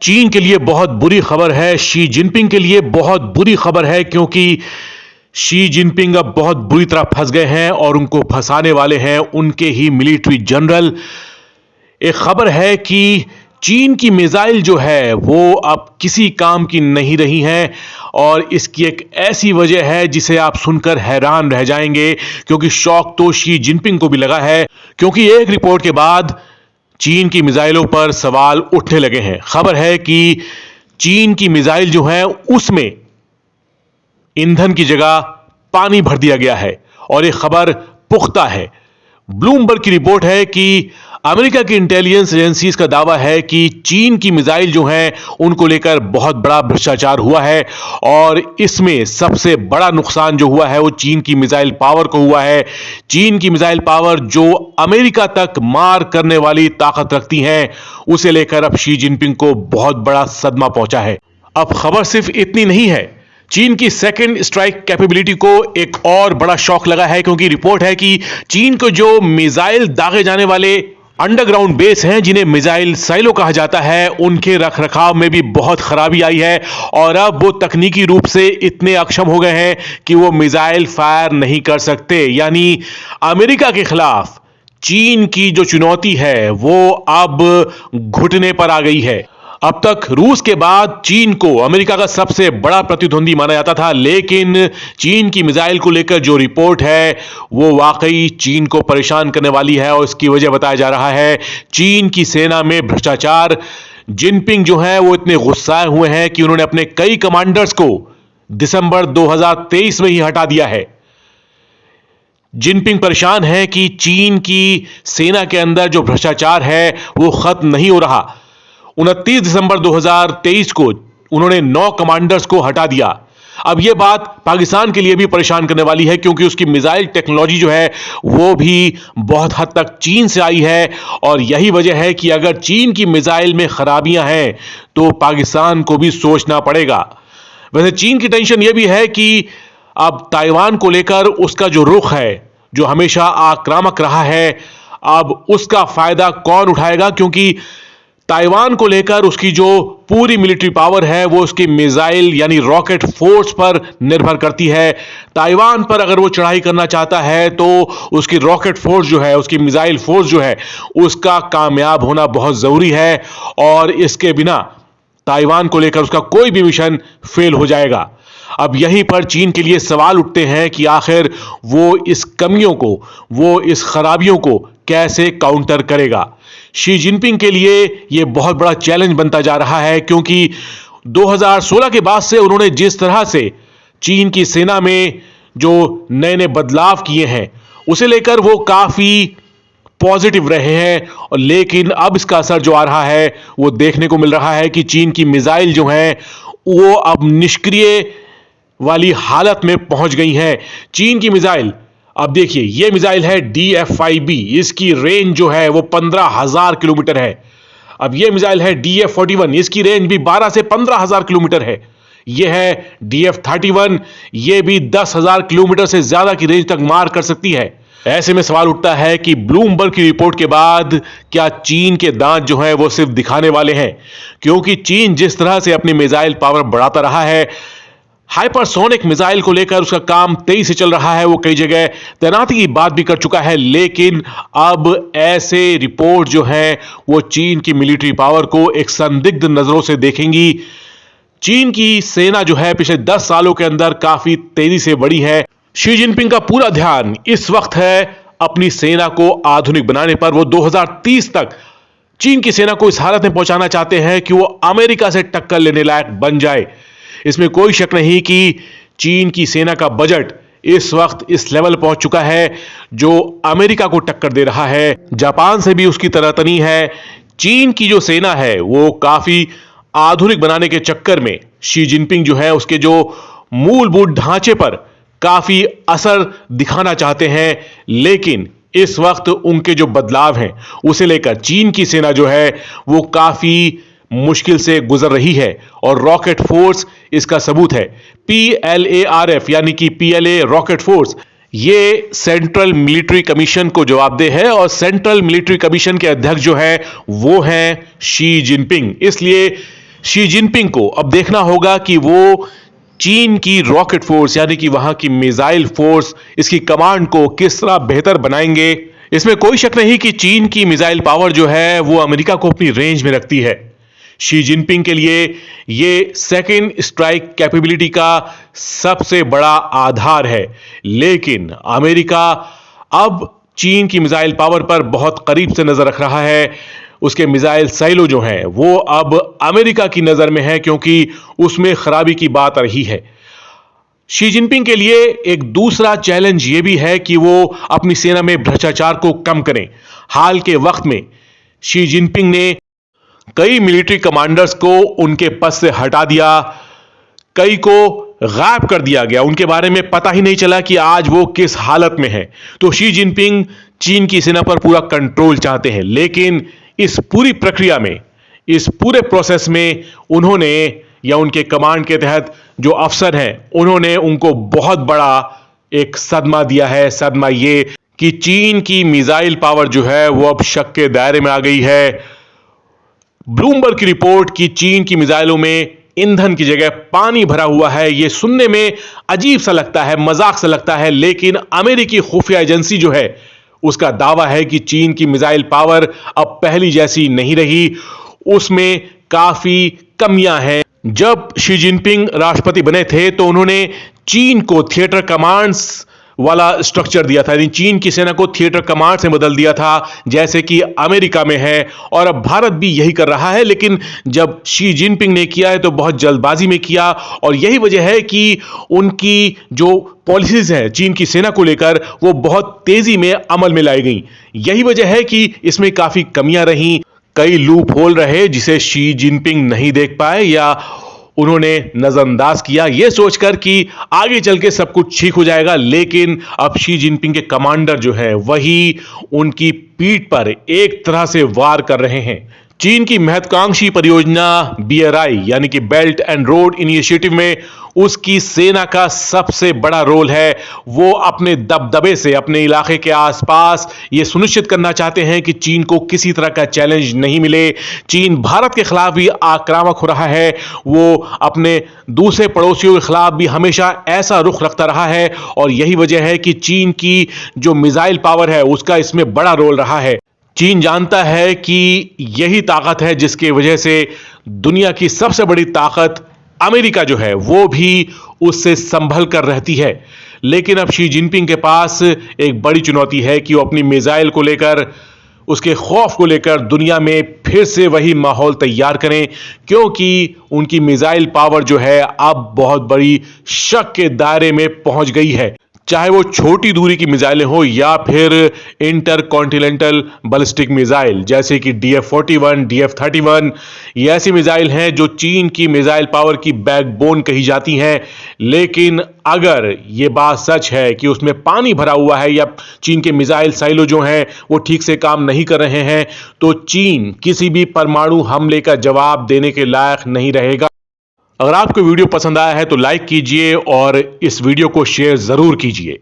चीन के लिए बहुत बुरी खबर है, शी जिनपिंग के लिए बहुत बुरी खबर है क्योंकि शी जिनपिंग अब बहुत बुरी तरह फंस गए हैं और उनको फंसाने वाले हैं उनके ही मिलिट्री जनरल। एक खबर है कि चीन की मिसाइल जो है वो अब किसी काम की नहीं रही हैं और इसकी एक ऐसी वजह है जिसे आप सुनकर हैरान रह जाएंगे, क्योंकि शौक तो शी जिनपिंग को भी लगा है, क्योंकि एक रिपोर्ट के बाद चीन की मिसाइलों पर सवाल उठने लगे हैं। खबर है कि चीन की मिसाइल जो है उसमें ईंधन की जगह पानी भर दिया गया है और यह खबर पुख्ता है। ब्लूमबर्ग की रिपोर्ट है कि अमेरिका की इंटेलिजेंस एजेंसीज का दावा है कि चीन की मिसाइल जो हैं उनको लेकर बहुत बड़ा भ्रष्टाचार हुआ है और इसमें सबसे बड़ा नुकसान जो हुआ है वो चीन की मिसाइल पावर को हुआ है। चीन की मिसाइल पावर जो अमेरिका तक मार करने वाली ताकत रखती है, उसे लेकर अब शी जिनपिंग को बहुत बड़ा सदमा पहुंचा है। अब खबर सिर्फ इतनी नहीं है, चीन की सेकंड स्ट्राइक कैपेबिलिटी को एक और बड़ा शॉक लगा है, क्योंकि रिपोर्ट है कि चीन को जो मिसाइल दागे जाने वाले अंडरग्राउंड बेस हैं जिन्हें मिसाइल साइलो कहा जाता है, उनके रखरखाव में भी बहुत खराबी आई है और अब वो तकनीकी रूप से इतने अक्षम हो गए हैं कि वो मिसाइल फायर नहीं कर सकते। यानी अमेरिका के खिलाफ चीन की जो चुनौती है वो अब घुटने पर आ गई है। अब तक रूस के बाद चीन को अमेरिका का सबसे बड़ा प्रतिद्वंदी माना जाता था, लेकिन चीन की मिसाइल को लेकर जो रिपोर्ट है वो वाकई चीन को परेशान करने वाली है और इसकी वजह बताया जा रहा है चीन की सेना में भ्रष्टाचार। जिनपिंग जो है वो इतने गुस्साए हुए हैं कि उन्होंने अपने कई कमांडर्स को दिसंबर 2023 में ही हटा दिया है। जिनपिंग परेशान है कि चीन की सेना के अंदर जो भ्रष्टाचार है वो खत्म नहीं हो रहा। 29 दिसंबर 2023 को उन्होंने 9 कमांडर्स को हटा दिया। अब यह बात पाकिस्तान के लिए भी परेशान करने वाली है, क्योंकि उसकी मिसाइल टेक्नोलॉजी जो है वो भी बहुत हद तक चीन से आई है और यही वजह है कि अगर चीन की मिसाइल में खराबियां हैं तो पाकिस्तान को भी सोचना पड़ेगा। वैसे चीन की टेंशन यह भी है कि अब ताइवान को लेकर उसका जो रुख है, जो हमेशा आक्रामक रहा है, अब उसका फायदा कौन उठाएगा, क्योंकि ताइवान को लेकर उसकी जो पूरी मिलिट्री पावर है वो उसकी मिसाइल यानी रॉकेट फोर्स पर निर्भर करती है। ताइवान पर अगर वो चढ़ाई करना चाहता है तो उसकी रॉकेट फोर्स जो है, उसकी मिसाइल फोर्स जो है, उसका कामयाब होना बहुत जरूरी है और इसके बिना ताइवान को लेकर उसका कोई भी मिशन फेल हो जाएगा। अब यहीं पर चीन के लिए सवाल उठते हैं कि आखिर वो इस कमियों को, वो इस खराबियों को कैसे काउंटर करेगा। शी जिनपिंग के लिए यह बहुत बड़ा चैलेंज बनता जा रहा है, क्योंकि 2016 के बाद से उन्होंने जिस तरह से चीन की सेना में जो नए नए बदलाव किए हैं उसे लेकर वो काफी पॉजिटिव रहे हैं, और लेकिन अब इसका असर जो आ रहा है वो देखने को मिल रहा है कि चीन की मिसाइल जो है वो अब निष्क्रिय वाली हालत में पहुंच गई हैं। चीन की मिसाइल, अब देखिए ये मिसाइल है DF-5B, इसकी रेंज जो है वो 15,000 किलोमीटर है। अब ये मिसाइल है DF-41, इसकी रेंज भी 12 से 15,000 किलोमीटर है। ये है DF-31, ये भी 10,000 किलोमीटर से ज्यादा की रेंज तक मार कर सकती है। ऐसे में सवाल उठता है कि ब्लूमबर्ग की रिपोर्ट के बाद क्या चीन के दांत जो है वो सिर्फ दिखाने वाले हैं, क्योंकि चीन जिस तरह से अपनी मिसाइल पावर बढ़ाता रहा है, हाइपरसोनिक मिसाइल को लेकर उसका काम तेजी से चल रहा है, वो कई जगह तैनाती की बात भी कर चुका है, लेकिन अब ऐसे रिपोर्ट जो है वो चीन की मिलिट्री पावर को एक संदिग्ध नजरों से देखेंगी। चीन की सेना जो है पिछले 10 सालों के अंदर काफी तेजी से बढ़ी है। शी जिनपिंग का पूरा ध्यान इस वक्त है अपनी सेना को आधुनिक बनाने पर। वो 2030 तक चीन की सेना को इस हालत में पहुंचाना चाहते हैं कि वो अमेरिका से टक्कर लेने लायक बन जाए। इसमें कोई शक नहीं कि चीन की सेना का बजट इस वक्त इस लेवल पहुंच चुका है जो अमेरिका को टक्कर दे रहा है। जापान से भी उसकी तरतनी है। चीन की जो सेना है वो काफी आधुनिक बनाने के चक्कर में शी जिनपिंग जो है उसके जो मूलभूत ढांचे पर काफी असर दिखाना चाहते हैं, लेकिन इस वक्त उनके जो बदलाव हैं उसे लेकर चीन की सेना जो है वो काफी मुश्किल से गुजर रही है और रॉकेट फोर्स इसका सबूत है। PLARF यानी कि PLA रॉकेट फोर्स, ये सेंट्रल मिलिट्री कमीशन को जवाबदेह है और सेंट्रल मिलिट्री कमीशन के अध्यक्ष जो है वो हैं शी जिनपिंग। इसलिए शी जिनपिंग को अब देखना होगा कि वो चीन की रॉकेट फोर्स यानी कि वहां की मिसाइल फोर्स, इसकी कमांड को किस तरह बेहतर बनाएंगे। इसमें कोई शक नहीं कि चीन की मिसाइल पावर जो है वो अमेरिका को अपनी रेंज में रखती है। शी जिनपिंग के लिए ये सेकेंड स्ट्राइक कैपेबिलिटी का सबसे बड़ा आधार है, लेकिन अमेरिका अब चीन की मिसाइल पावर पर बहुत करीब से नजर रख रहा है। उसके मिसाइल साइलो जो हैं वो अब अमेरिका की नजर में है, क्योंकि उसमें खराबी की बात आ रही है। शी जिनपिंग के लिए एक दूसरा चैलेंज यह भी है कि वो अपनी सेना में भ्रष्टाचार को कम करें। हाल के वक्त में शी जिनपिंग ने कई मिलिट्री कमांडर्स को उनके पद से हटा दिया, कई को गायब कर दिया गया, उनके बारे में पता ही नहीं चला कि आज वो किस हालत में है। तो शी जिनपिंग चीन की सेना पर पूरा कंट्रोल चाहते हैं, लेकिन इस पूरी प्रक्रिया में, इस पूरे प्रोसेस में उन्होंने या उनके कमांड के तहत जो अफसर हैं उन्होंने उनको बहुत बड़ा एक सदमा दिया है। सदमा ये कि चीन की मिसाइल पावर जो है वो अब शक के दायरे में आ गई है। ब्लूमबर्ग की रिपोर्ट कि चीन की मिसाइलों में ईंधन की जगह पानी भरा हुआ है, यह सुनने में अजीब सा लगता है, मजाक सा लगता है, लेकिन अमेरिकी खुफिया एजेंसी जो है उसका दावा है कि चीन की मिसाइल पावर अब पहली जैसी नहीं रही, उसमें काफी कमियां हैं। जब शी जिनपिंग राष्ट्रपति बने थे तो उन्होंने चीन को थिएटर कमांड्स वाला स्ट्रक्चर दिया था, यानी चीन की सेना को थिएटर कमांड से बदल दिया था, जैसे कि अमेरिका में है, और अब भारत भी यही कर रहा है। लेकिन जब शी जिनपिंग ने किया है तो बहुत जल्दबाजी में किया, और यही वजह है कि उनकी जो पॉलिसीज है चीन की सेना को लेकर वो बहुत तेजी में अमल में लाई गई। यही वजह है कि इसमें काफी कमियां रहीं, कई लूप होल रहे जिसे शी जिनपिंग नहीं देख पाए या उन्होंने नजरअंदाज किया, यह सोचकर कि आगे चल के सब कुछ ठीक हो जाएगा। लेकिन अब शी जिनपिंग के कमांडर जो है वही उनकी पीठ पर एक तरह से वार कर रहे हैं। चीन की महत्वाकांक्षी परियोजना BRI यानी कि बेल्ट एंड रोड इनिशिएटिव में उसकी सेना का सबसे बड़ा रोल है। वो अपने दबदबे से अपने इलाके के आसपास ये सुनिश्चित करना चाहते हैं कि चीन को किसी तरह का चैलेंज नहीं मिले। चीन भारत के खिलाफ भी आक्रामक हो रहा है, वो अपने दूसरे पड़ोसियों के खिलाफ भी हमेशा ऐसा रुख रखता रहा है, और यही वजह है कि चीन की जो मिसाइल पावर है उसका इसमें बड़ा रोल रहा है। चीन जानता है कि यही ताकत है जिसकी वजह से दुनिया की सबसे बड़ी ताकत अमेरिका जो है वो भी उससे संभल कर रहती है। लेकिन अब शी जिनपिंग के पास एक बड़ी चुनौती है कि वो अपनी मिसाइल को लेकर, उसके खौफ को लेकर दुनिया में फिर से वही माहौल तैयार करें, क्योंकि उनकी मिसाइल पावर जो है अब बहुत बड़ी शक के दायरे में पहुंच गई है। चाहे वो छोटी दूरी की मिसाइलें हो या फिर इंटरकॉन्टिनेंटल बैलिस्टिक मिसाइल जैसे कि DF-41, DF-31, ये ऐसी मिसाइल हैं जो चीन की मिसाइल पावर की बैकबोन कही जाती हैं। लेकिन अगर ये बात सच है कि उसमें पानी भरा हुआ है या चीन के मिसाइल साइलो जो हैं वो ठीक से काम नहीं कर रहे हैं, तो चीन किसी भी परमाणु हमले का जवाब देने के लायक नहीं रहेगा। अगर आपको वीडियो पसंद आया है तो लाइक कीजिए और इस वीडियो को शेयर जरूर कीजिए।